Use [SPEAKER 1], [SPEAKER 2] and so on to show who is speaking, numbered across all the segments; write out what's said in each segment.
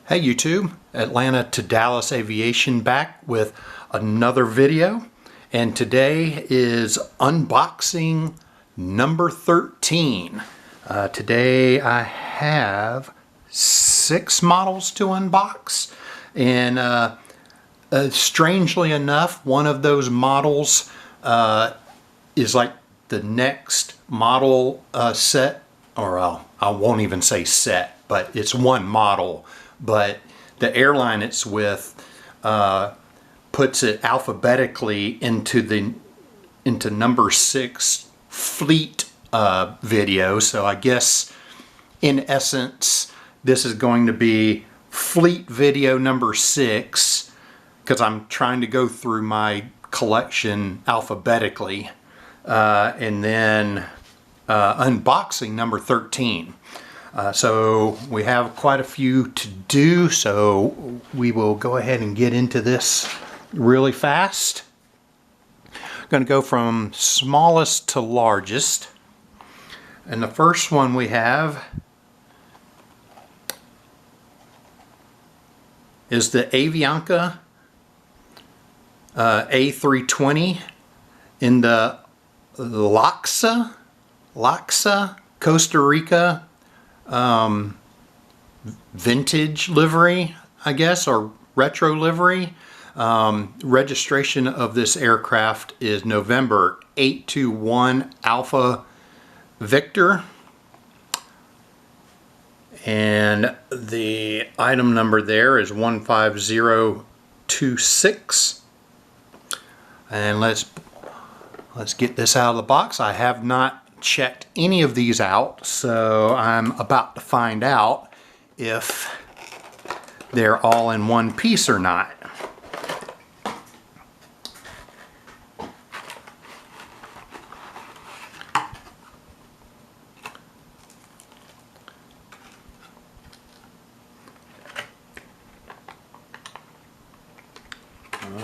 [SPEAKER 1] Hey YouTube, Atlanta to Dallas Aviation back with another video, and today is unboxing number 13. Today I have 6 models to unbox, and strangely enough, one of those models is like the next model set, or I won't even say set, but it's one model. But the airline it's with puts it alphabetically into number 6 fleet video. So I guess in essence this is going to be fleet video number 6, because I'm trying to go through my collection alphabetically, and then unboxing number 13. So we have quite a few to do, so we will go ahead and get into this really fast. I'm going to go from smallest to largest, and the first one we have is the Avianca A320 in the Loxa, Costa Rica vintage livery, I guess, or retro livery. Registration of this aircraft is November 821 Alpha Victor, and the item number there is 15026. And let's get this out of the box. I have not checked any of these out, so I'm about to find out if they're all in one piece or not.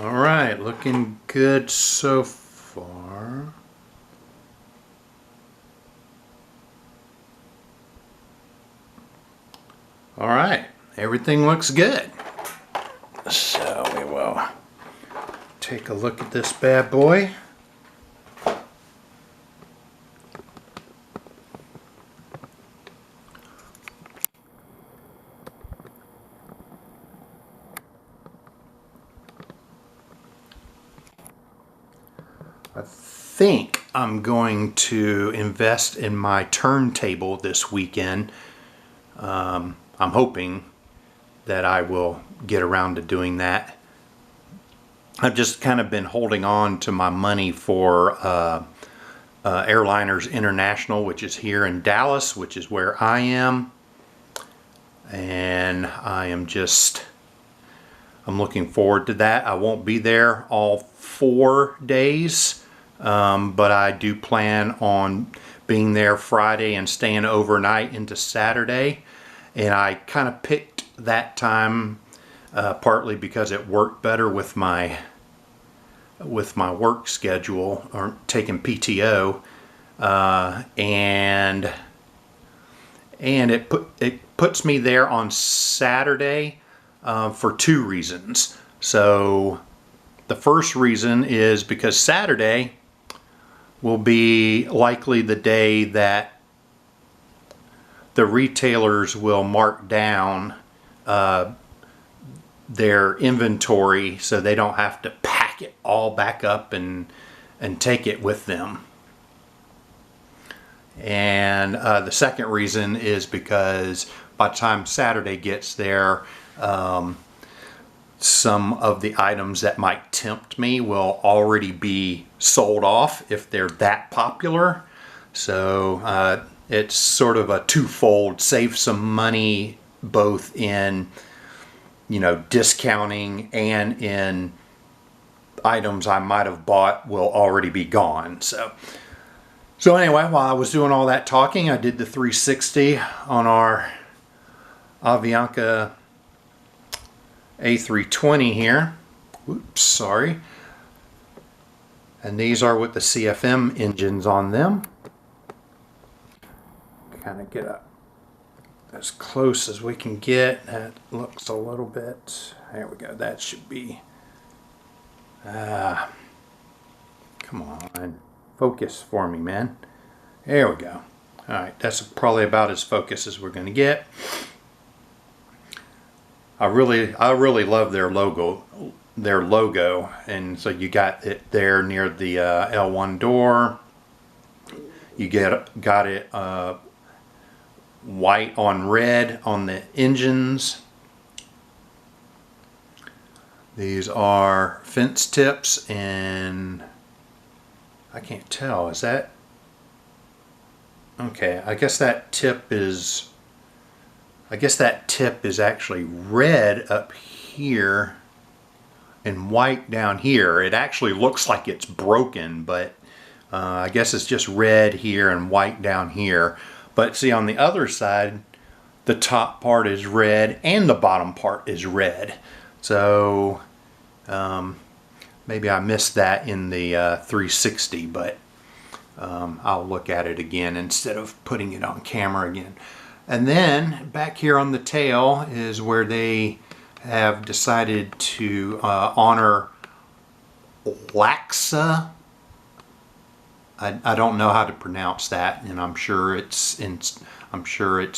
[SPEAKER 1] All right, looking good so far. All right, everything looks good. So we will take a look at this bad boy. I think I'm going to invest in my turntable this weekend. I'm hoping that I will get around to doing that. I've just kind of been holding on to my money for Airlines International, which is here in Dallas, which is where I am. And I'm looking forward to that. I won't be there all 4 days, but I do plan on being there Friday and staying overnight into Saturday. And I kind of picked that time partly because it worked better with my work schedule, or taking PTO, and it puts me there on Saturday for 2 reasons. So the first reason is because Saturday will be likely the day that the retailers will mark down their inventory, so they don't have to pack it all back up and take it with them. And the second reason is because by the time Saturday gets there, some of the items that might tempt me will already be sold off if they're that popular. So it's sort of a twofold: save some money both in, discounting, and in items I might have bought will already be gone. So anyway, while I was doing all that talking, I did the 360 on our Avianca A320 here. Oops, sorry. And these are with the CFM engines on them. Kind of get a as close as we can get. That looks a little bit, there we go, that should be, come on, focus for me, man. There we go. Alright, that's probably about as focused as we're going to get. I really love their logo, and so you got it there near the L1 door. You got it white on red on the engines. These are fence tips, and I can't tell, is that okay? I guess that tip is actually red up here and white down here. It actually looks like it's broken, but I guess it's just red here and white down here. But see, on the other side, the top part is red and the bottom part is red. So maybe I missed that in the 360, but I'll look at it again instead of putting it on camera again. And then back here on the tail is where they have decided to honor LAXA. I don't know how to pronounce that, and I'm sure it's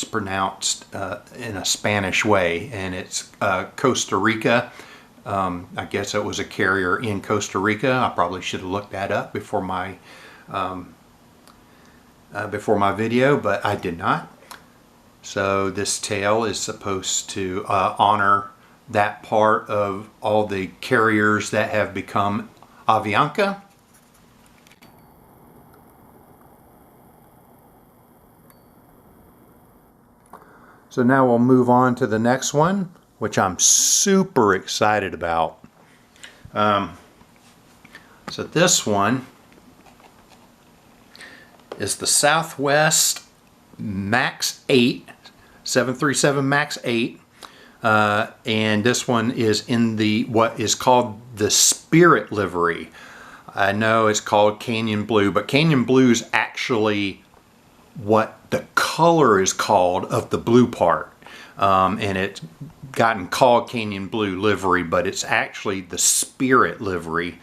[SPEAKER 1] pronounced in a Spanish way, and it's Costa Rica. I guess it was a carrier in Costa Rica. I probably should have looked that up before my video, but I did not. So this tail is supposed to honor that part of all the carriers that have become Avianca. So now we'll move on to the next one, which I'm super excited about. So this one is the Southwest Max 8, 737 Max 8, and this one is in the what is called the Spirit livery. I know it's called Canyon Blue, but Canyon Blue is actually what the color is called of the blue part, and it's gotten called Canyon Blue livery, but it's actually the Spirit livery.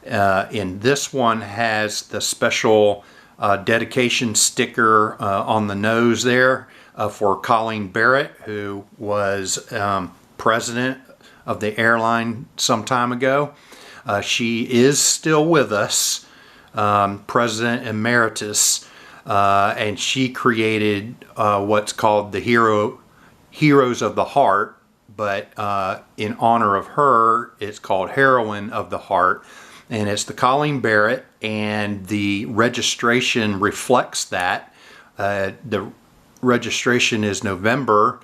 [SPEAKER 1] And this one has the special dedication sticker on the nose there for Colleen Barrett, who was president of the airline some time ago. She is still with us, President Emeritus, and she created what's called the Heroes of the Heart, but in honor of her, it's called Heroine of the Heart. And it's the Colleen Barrett, and the registration reflects that. The registration is November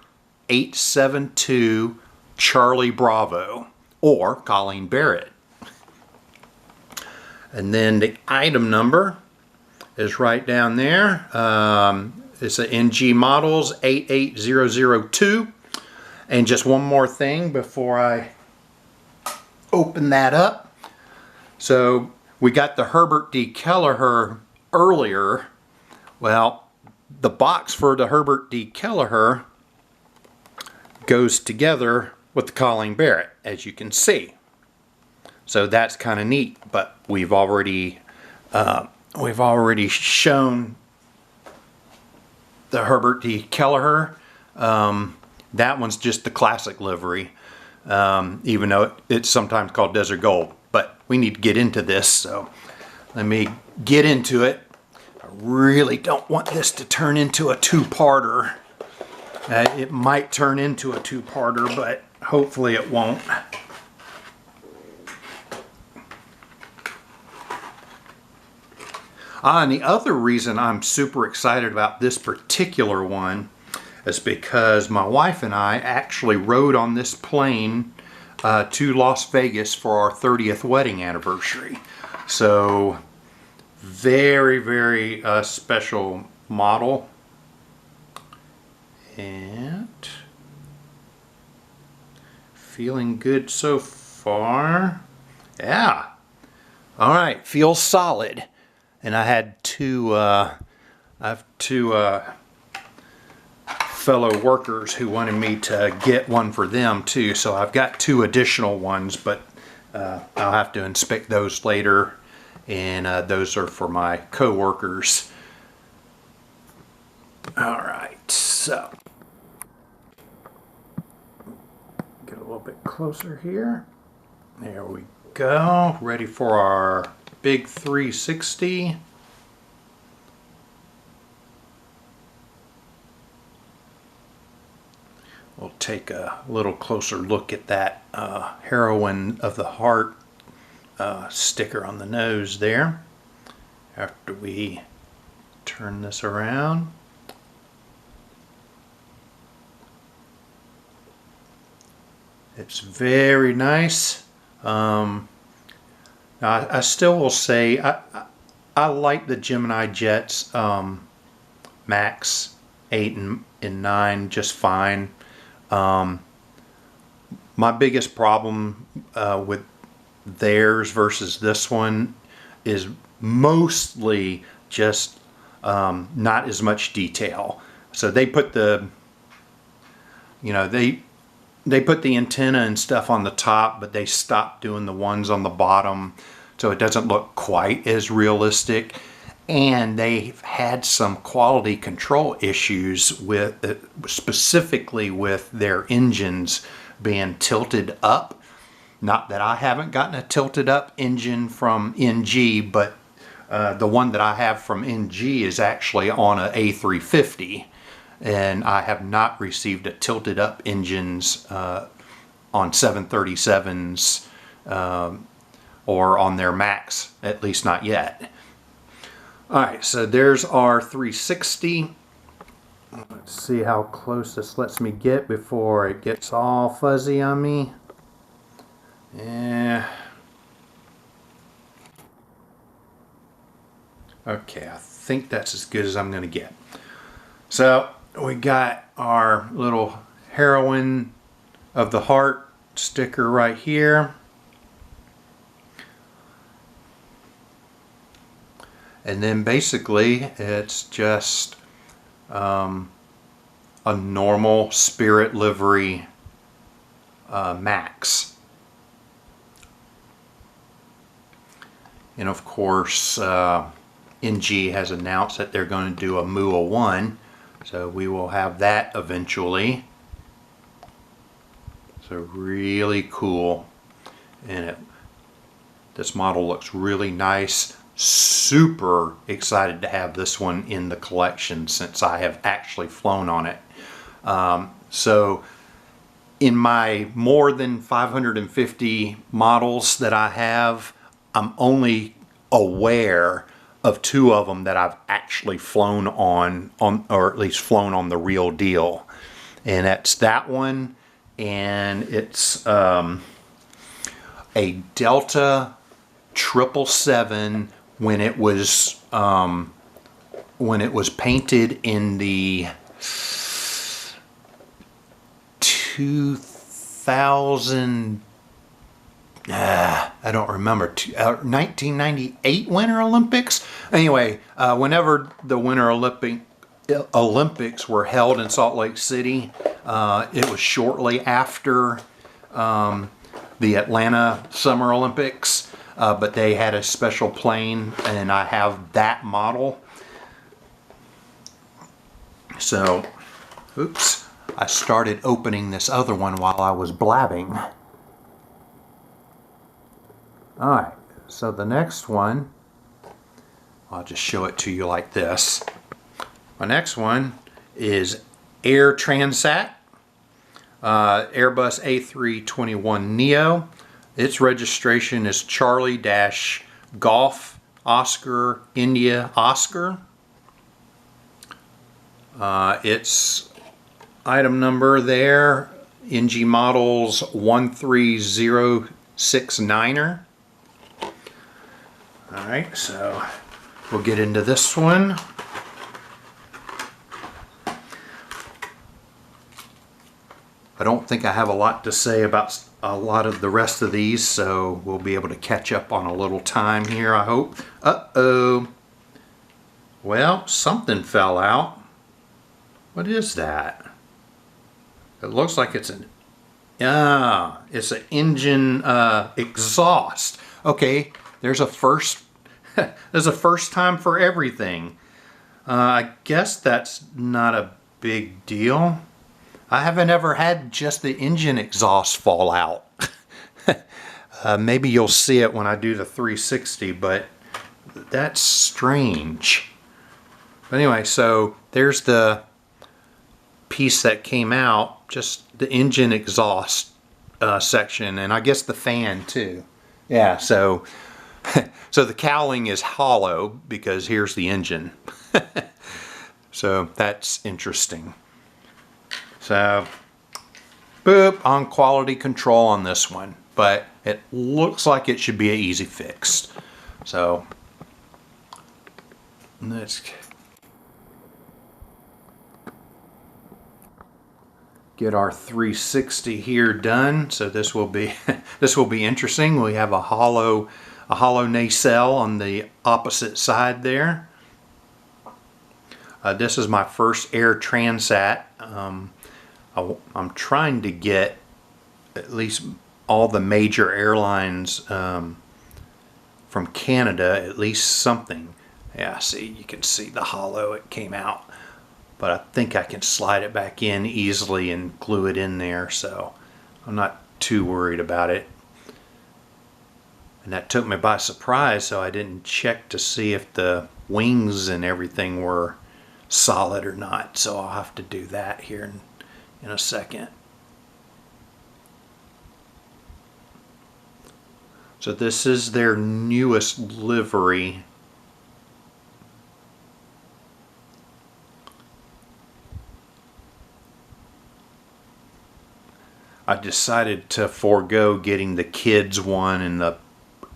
[SPEAKER 1] 872 Charlie Bravo, or Colleen Barrett. And then the item number is right down there. It's an NG Models 88002. And just one more thing before I open that up. So we got the Herbert D. Kelleher earlier. Well, the box for the Herbert D. Kelleher goes together with the Colleen Barrett, as you can see. So that's kind of neat. But we've already shown the Herbert D. Kelleher. That one's just the classic livery, even though it's sometimes called Desert Gold. But we need to get into this, so let me get into it. I really don't want this to turn into a two-parter. It might turn into a two-parter, but hopefully it won't. And the other reason I'm super excited about this particular one is because my wife and I actually rode on this plane to Las Vegas for our 30th wedding anniversary. So very, very special model. And feeling good so far. Yeah. All right, feels solid. And I have two fellow workers who wanted me to get one for them too. So I've got 2 additional ones, but I'll have to inspect those later. And those are for my co-workers. All right, so get a little bit closer here. There we go. Ready for our big 360. We'll take a little closer look at that heroine of the heart sticker on the nose there after we turn this around. It's very nice. I still will say I like the Gemini Jets Max 8 and 9 just fine. My biggest problem with theirs versus this one is mostly just not as much detail. So they put the, you know, they put the antenna and stuff on the top, but they stopped doing the ones on the bottom, so it doesn't look quite as realistic. And they've had some quality control issues with specifically with their engines being tilted up. Not that I haven't gotten a tilted up engine from NG, but the one that I have from NG is actually on an A350, and I have not received a tilted up engines on 737s or on their Max, at least not yet. Alright, so there's our 360. Let's see how close this lets me get before it gets all fuzzy on me. Yeah. Okay, I think that's as good as I'm going to get. So we got our little heroine of the heart sticker right here. And then basically it's just a normal Spirit livery Max. And of course NG has announced that they're going to do a MUA 1, so we will have that eventually. So really cool, and this model looks really nice. Super excited to have this one in the collection since I have actually flown on it. So in my more than 550 models that I have, I'm only aware of 2 of them that I've actually flown on or at least flown on the real deal. And that's that one, and it's a Delta 777 when it was painted in the 2000 I don't remember 1998 Winter Olympics. Anyway, whenever the Winter Olympics were held in Salt Lake City, it was shortly after the Atlanta Summer Olympics. But they had a special plane, and I have that model. So, oops, I started opening this other one while I was blabbing. Alright, so the next one, I'll just show it to you like this. My next one is Air Transat, Airbus A321 Neo. Its registration is Charlie-Golf Oscar India Oscar. Its item number there, NG models 13069er. Alright, so we'll get into this one. I don't think I have a lot to say about a lot of the rest of these, so we'll be able to catch up on a little time here, I hope. Uh-oh. Well, something fell out. What is that? It looks like it's an engine exhaust. Okay, there's a first. There's a first time for everything. I guess that's not a big deal. I haven't ever had just the engine exhaust fall out. Maybe you'll see it when I do the 360, but that's strange. But anyway, so there's the piece that came out, just the engine exhaust section, and I guess the fan too. Yeah, so so the cowling is hollow because here's the engine. So that's interesting. So boop, on quality control on this one, but it looks like it should be an easy fix. So let's get our 360 here done. So this will be this will be interesting. We have a hollow nacelle on the opposite side there. This is my first air Transat. I'm trying to get at least all the major airlines from Canada, at least something. Yeah, see, you can see the hollow, it came out. But I think I can slide it back in easily and glue it in there, so I'm not too worried about it. And that took me by surprise, so I didn't check to see if the wings and everything were solid or not. So I'll have to do that here in a second. So this is their newest livery. I decided to forego getting the kids one, and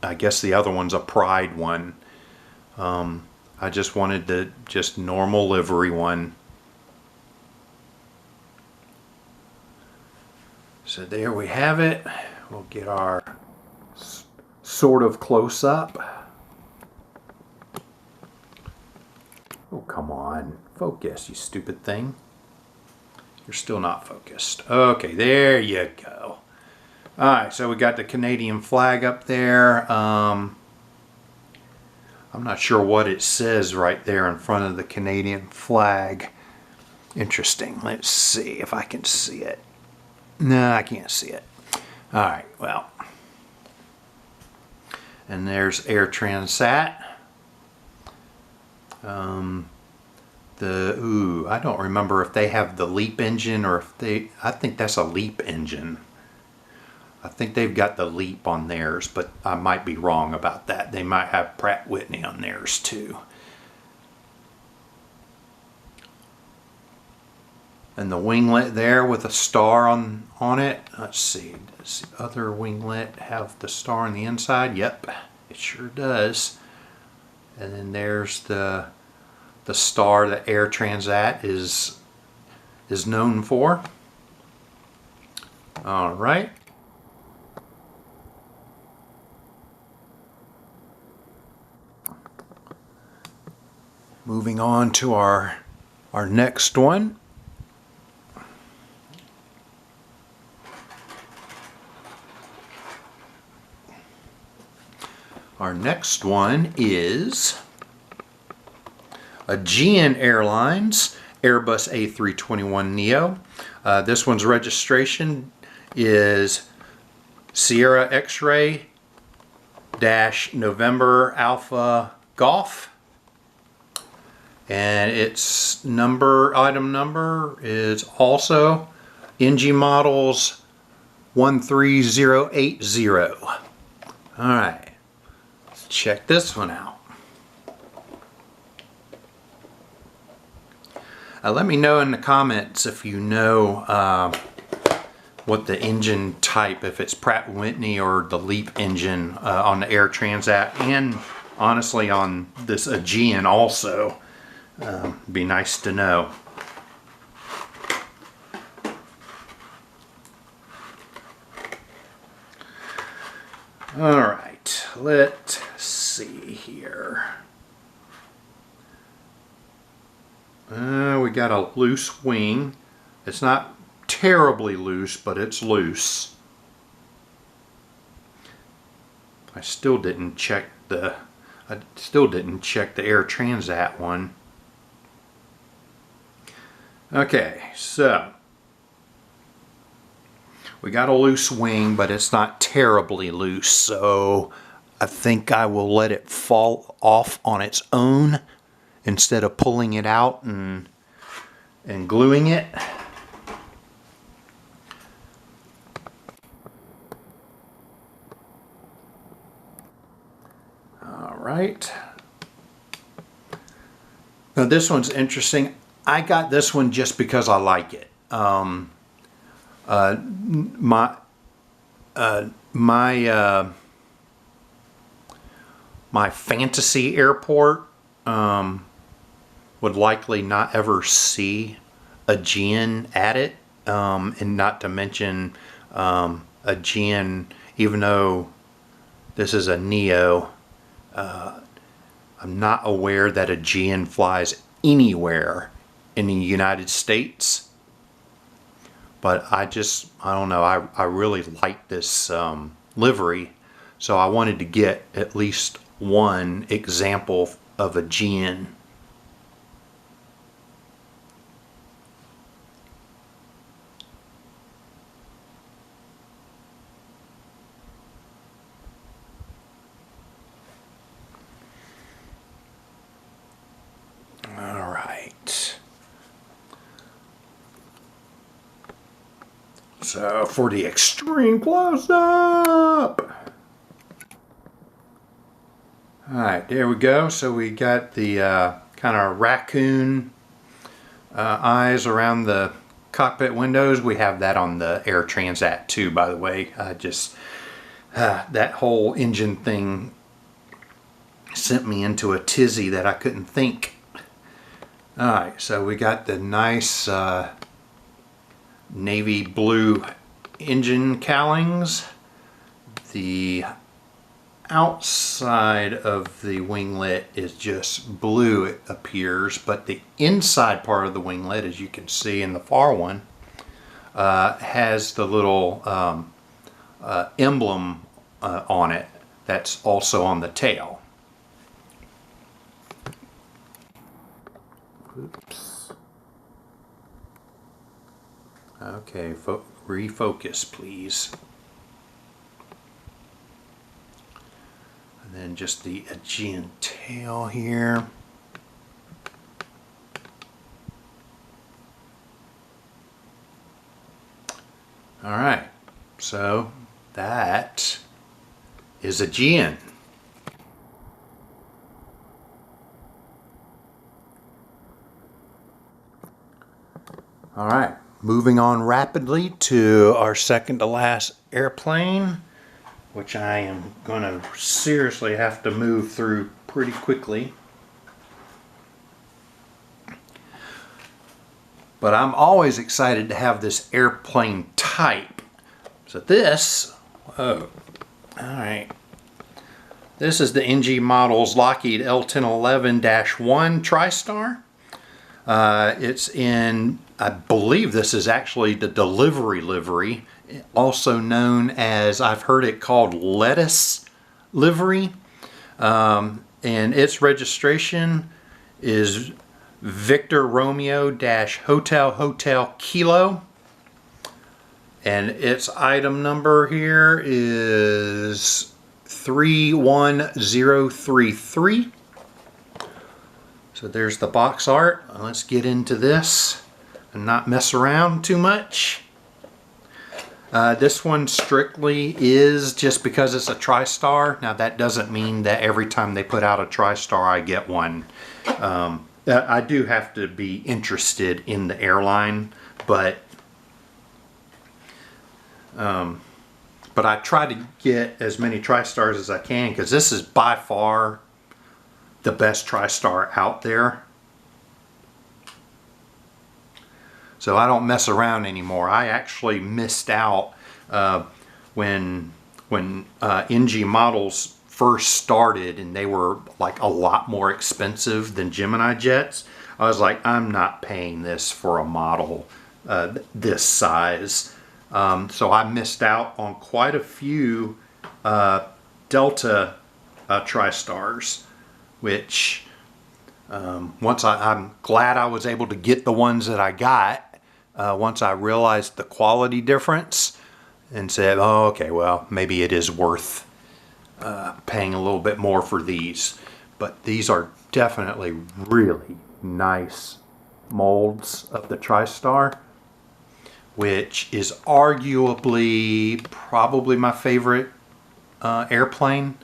[SPEAKER 1] I guess the other one's a Pride one. I just wanted the just normal livery one. So there we have it. We'll get our sort of close up. Oh, come on. Focus, you stupid thing. You're still not focused. Okay, there you go. Alright, so we got the Canadian flag up there. I'm not sure what it says right there in front of the Canadian flag. Interesting. Let's see if I can see it. No, I can't see it. Alright, well. And there's Air Transat. I don't remember if they have the LEAP engine or if I think that's a LEAP engine. I think they've got the LEAP on theirs, but I might be wrong about that. They might have Pratt & Whitney on theirs too. And the winglet there with a star on it. Let's see, does the other winglet have the star on the inside? Yep, it sure does. And then there's the star that Air Transat is known for. All right. Moving on to our next one. Our next one is Aegean Airlines Airbus A321 Neo. This one's registration is Sierra X-Ray - November Alpha Golf. And its item number is also NG models 13080. All right, let's check this one out. Let me know in the comments if you know what the engine type, if it's Pratt & Whitney or the LEAP engine on the Air Transat, and honestly on this Aegean also. Be nice to know. All right, let's see here. We got a loose wing. It's not terribly loose, but it's loose. I still didn't check the Air Transat one. Okay, so we got a loose wing, but it's not terribly loose, so I think I will let it fall off on its own instead of pulling it out and gluing it. All right. Now this one's interesting. I got this one just because I like it. My fantasy airport would likely not ever see Aegean at it, and not to mention Aegean, even though this is a Neo, I'm not aware that Aegean flies anywhere in the United States. But I don't know, I really like this livery, so I wanted to get at least one example of Aegean. All right. So for the extreme close-up. Alright, there we go. So we got the kind of raccoon eyes around the cockpit windows. We have that on the Air Transat too, by the way. That whole engine thing sent me into a tizzy that I couldn't think. Alright, so we got the nice navy blue engine cowlings. The outside of the winglet is just blue, it appears, but the inside part of the winglet, as you can see in the far one, has the little emblem on it that's also on the tail. Oops. Okay, refocus, please. And then just the Aegean tail here. All right, so that is Aegean. All right, moving on rapidly to our second to last airplane, which I am going to seriously have to move through pretty quickly. But I'm always excited to have this airplane type. So this, all right. This is the NG Models Lockheed L1011-1 TriStar. It's in, I believe this is actually the delivery livery, also known as, I've heard it called lettuce livery. And its registration is Victor Romeo Hotel Hotel Kilo. And its item number here is 31033. So there's the box art. Let's get into this and not mess around too much. This one strictly is just because it's a TriStar. Now that doesn't mean that every time they put out a TriStar I get one. I do have to be interested in the airline, but I try to get as many TriStars as I can because this is by far the best TriStar out there. So I don't mess around anymore. I actually missed out when NG Models first started and they were like a lot more expensive than Gemini jets. I was like, I'm not paying this for a model this size. So I missed out on quite a few Delta TriStars, which I'm glad I was able to get the ones that I got once I realized the quality difference and said, oh, okay, well, maybe it is worth paying a little bit more for these. But these are definitely really nice molds of the TriStar, which is arguably probably my favorite airplane.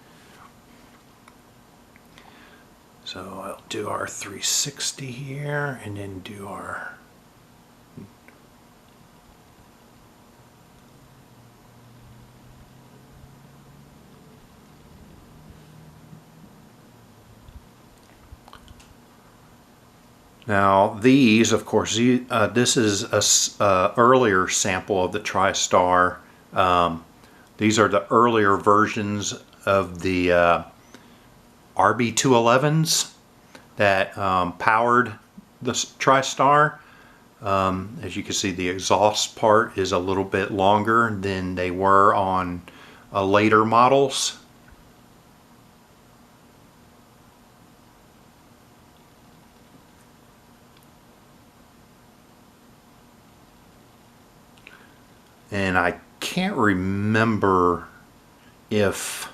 [SPEAKER 1] So I'll do our 360 here and then do our now these, of course, this is a earlier sample of the TriStar. These are the earlier versions of the RB211s that powered the TriStar. As you can see, the exhaust part is a little bit longer than they were on later models. And I can't remember if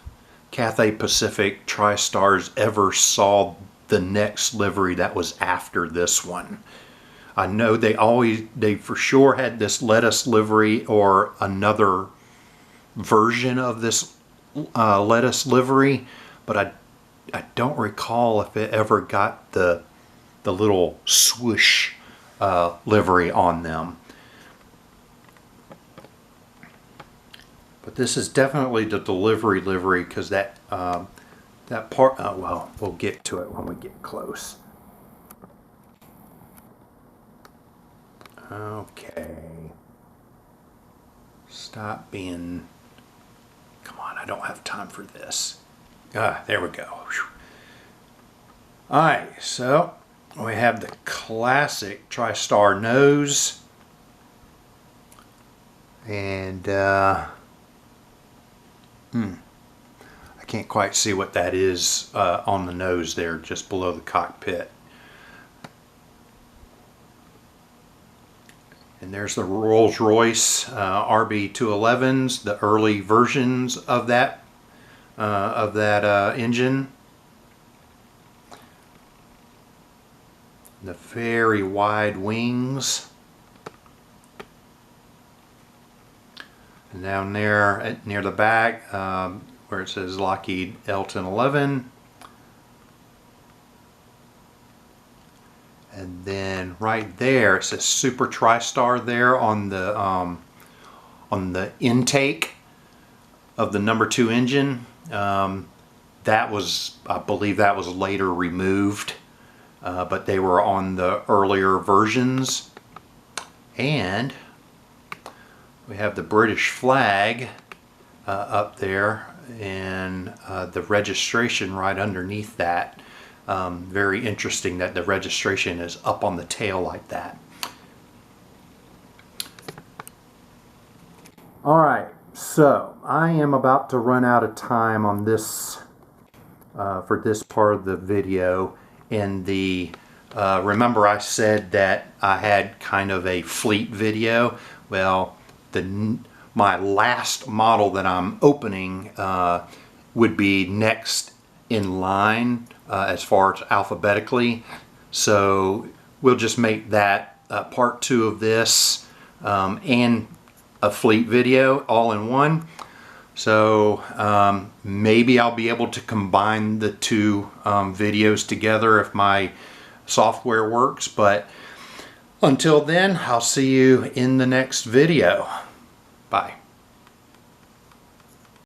[SPEAKER 1] Cathay Pacific TriStars ever saw the next livery that was after this one. I know they for sure had this lettuce livery or another version of this lettuce livery, but I don't recall if it ever got the little swoosh livery on them. But this is definitely the delivery livery, because that part, well, we'll get to it when we get close. Okay. Stop being, come on, I don't have time for this. There we go. Alright, so we have the classic TriStar nose. And I can't quite see what that is on the nose there, just below the cockpit. And there's the Rolls-Royce RB211s, the early versions of that engine. The very wide wings. And down there near the back, where it says Lockheed L1011. And then right there it says Super TriStar there on the intake of the #2 engine. That was, I believe that was later removed, but they were on the earlier versions. And we have the British flag up there, and the registration right underneath that. Very interesting that the registration is up on the tail like that. Alright, so I am about to run out of time on this for this part of the video. And remember I said that I had kind of a fleet video. Well, my last model that I'm opening would be next in line as far as alphabetically. So we'll just make that part 2 of this and a fleet video all in one. So maybe I'll be able to combine the 2 videos together if my software works. But until then, I'll see you in the next video. Bye.